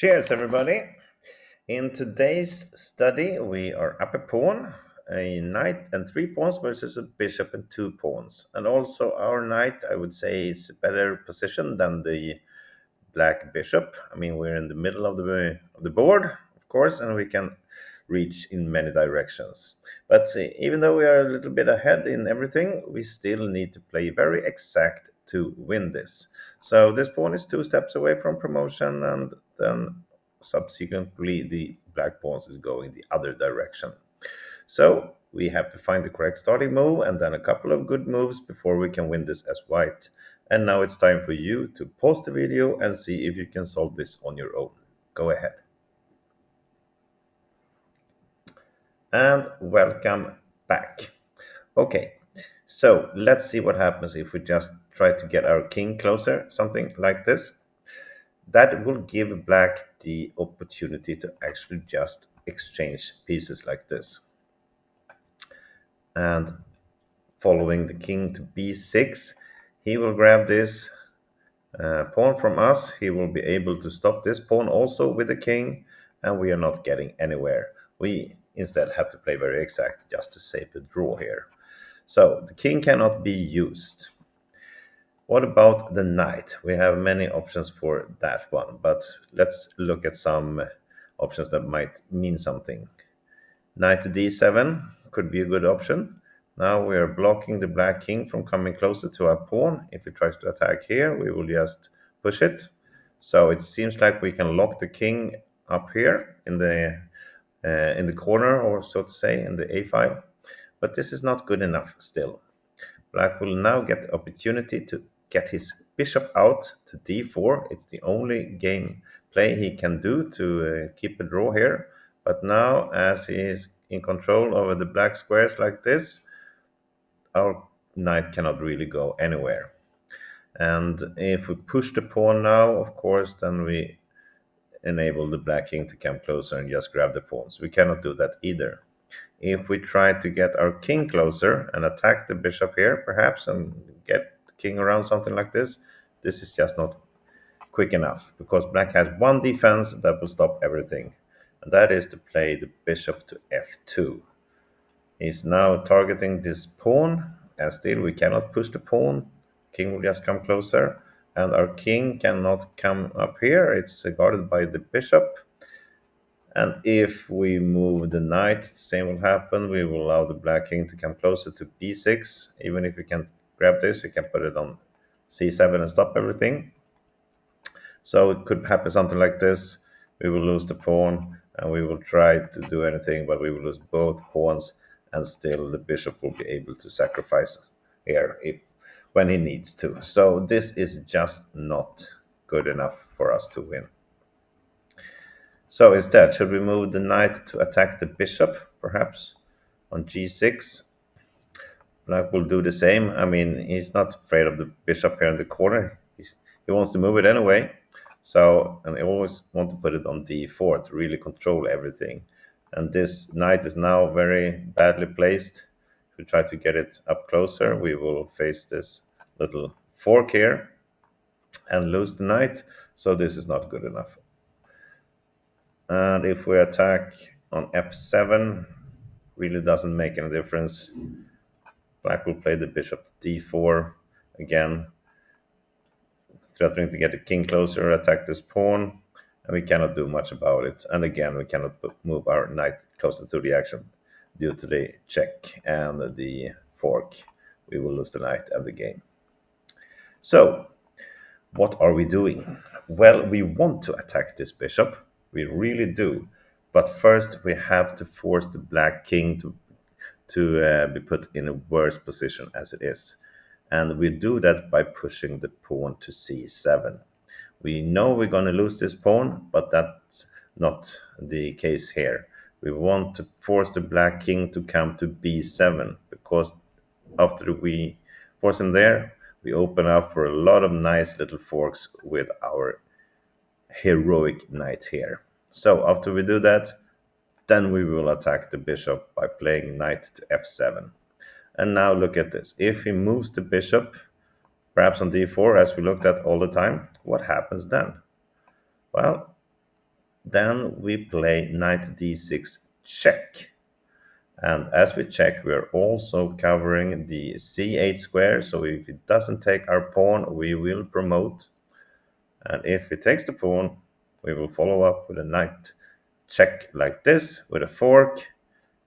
Cheers, everybody. In today's study, we are up a pawn, a knight, and three pawns versus a bishop and two pawns. And also, our knight, I would say, is a better position than the black bishop. I mean, we're in the middle of the board, of course, and we can reach in many directions. But even though we are a little bit ahead in everything, we still need to play very exact to win this. So this pawn is two steps away from promotion, and then subsequently the black pawn is going the other direction. So we have to find the correct starting move and then a couple of good moves before we can win this as white. And now it's time for you to pause the video and see if you can solve this on your own. Go ahead. And welcome back. Okay, so let's see what happens if we just try to get our king closer, something like this. That will give black the opportunity to actually just exchange pieces like this. And following the king to b6, he will grab this pawn from us. He will be able to stop this pawn also with the king, and we are not getting anywhere. We instead have to play very exact just to save the draw here. So the king cannot be used. What about the knight? We have many options for that one, but let's look at some options that might mean something. Knight to d7 could be a good option. Now we are blocking the black king from coming closer to our pawn. If he tries to attack here, we will just push it. So it seems like we can lock the king up here in the corner, or so to say, in the a5. But this is not good enough still. Black will now get the opportunity to get his bishop out to d4. It's the only game play he can do to keep a draw here. But now, as he is in control over the black squares like this, our knight cannot really go anywhere. And if we push the pawn now, of course, then we enable the black king to come closer and just grab the pawns. We cannot do that either. If we try to get our king closer and attack the bishop here, perhaps, and get the king around something like this, this is just not quick enough, because black has one defense that will stop everything, and that is to play the bishop to f2. He's now targeting this pawn, and still we cannot push the pawn. King will just come closer, and our king cannot come up here. It's guarded by the bishop. And if we move the knight, the same will happen. We will allow the black king to come closer to b6. Even if we can't grab this, we can put it on c7 and stop everything. So it could happen something like this. We will lose the pawn, and we will try to do anything, but we will lose both pawns, and still the bishop will be able to sacrifice here when he needs to. So this is just not good enough for us to win. So instead, should we move the knight to attack the bishop, perhaps on g6? Black will do the same. I mean, he's not afraid of the bishop here in the corner. He wants to move it anyway. So, and I always want to put it on d4 to really control everything. And this knight is now very badly placed. If we try to get it up closer, we will face this little fork here and lose the knight. So this is not good enough. And if we attack on f7, really doesn't make any difference. Black will play the bishop to d4 again, threatening to get the king closer, attack this pawn, and we cannot do much about it. And again, we cannot move our knight closer to the action due to the check and the fork. We will lose the knight and the game. So, what are we doing? Well, we want to attack this bishop. We really do. But first, we have to force the black king to be put in a worse position as it is. And we do that by pushing the pawn to c7. We know we're going to lose this pawn, but that's not the case here. We want to force the black king to come to b7, because after we force him there, we open up for a lot of nice little forks with our heroic knight here. So after we do that, then we will attack the bishop by playing knight to f7. And now look at this. If he moves the bishop, perhaps on d4, as we looked at all the time, what happens then? Well, Then we play knight d6 check. And as we check, we are also covering the c8 square. So if it doesn't take our pawn, we will promote. And if it takes the pawn, we will follow up with a knight check like this with a fork.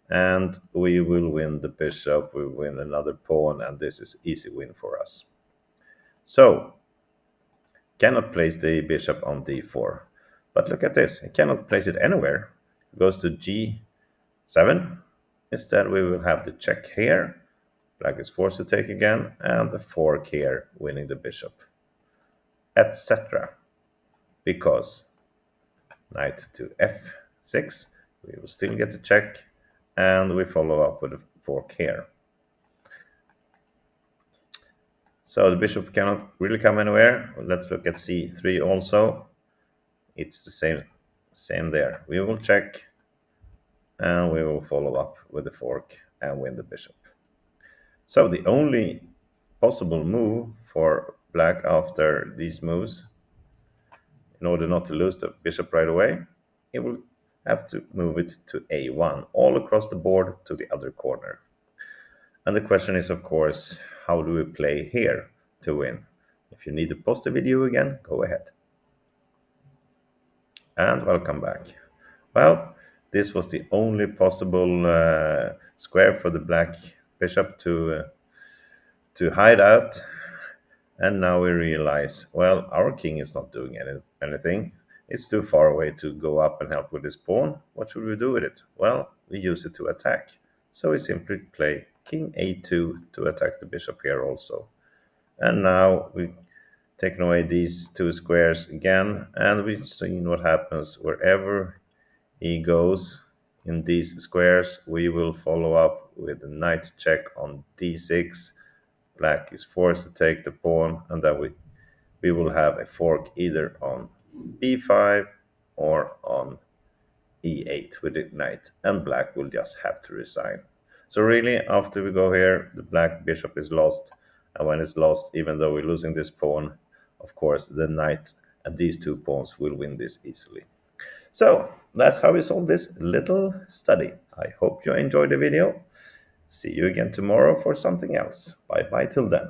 And we will win the bishop, we win another pawn, and this is easy win for us. So, cannot place the bishop on d4. But look at this, it cannot place it anywhere. It goes to g7. Instead, we will have the check here. Black is forced to take again, and the fork here, winning the bishop, etc. Because knight to f6, we will still get the check, and we follow up with a fork here. So the bishop cannot really come anywhere. Let's look at c3 also. It's the same there. We will check, and we will follow up with the fork and win the bishop. So the only possible move for black after these moves, in order not to lose the bishop right away, he will have to move it to a1, all across the board to the other corner. And the question is, of course, how do we play here to win? If you need to pause the video again, go ahead. And welcome back. Well, this was the only possible square for the black bishop to hide out. And now we realize, well, our king is not doing anything. It's too far away to go up and help with this pawn. What should we do with it? Well, we use it to attack. So we simply play king a2 to attack the bishop here also. And now we taken away these two squares again, and we've seen what happens wherever he goes in these squares. We will follow up with a knight check on d6. Black is forced to take the pawn, and then we will have a fork either on b5 or on e8 with the knight, and black will just have to resign. So really, after we go here, the black bishop is lost, and when it's lost, even though we're losing this pawn, of course, the knight and these two pawns will win this easily. So that's how we solve this little study. I hope you enjoyed the video. See you again tomorrow for something else. Bye bye till then.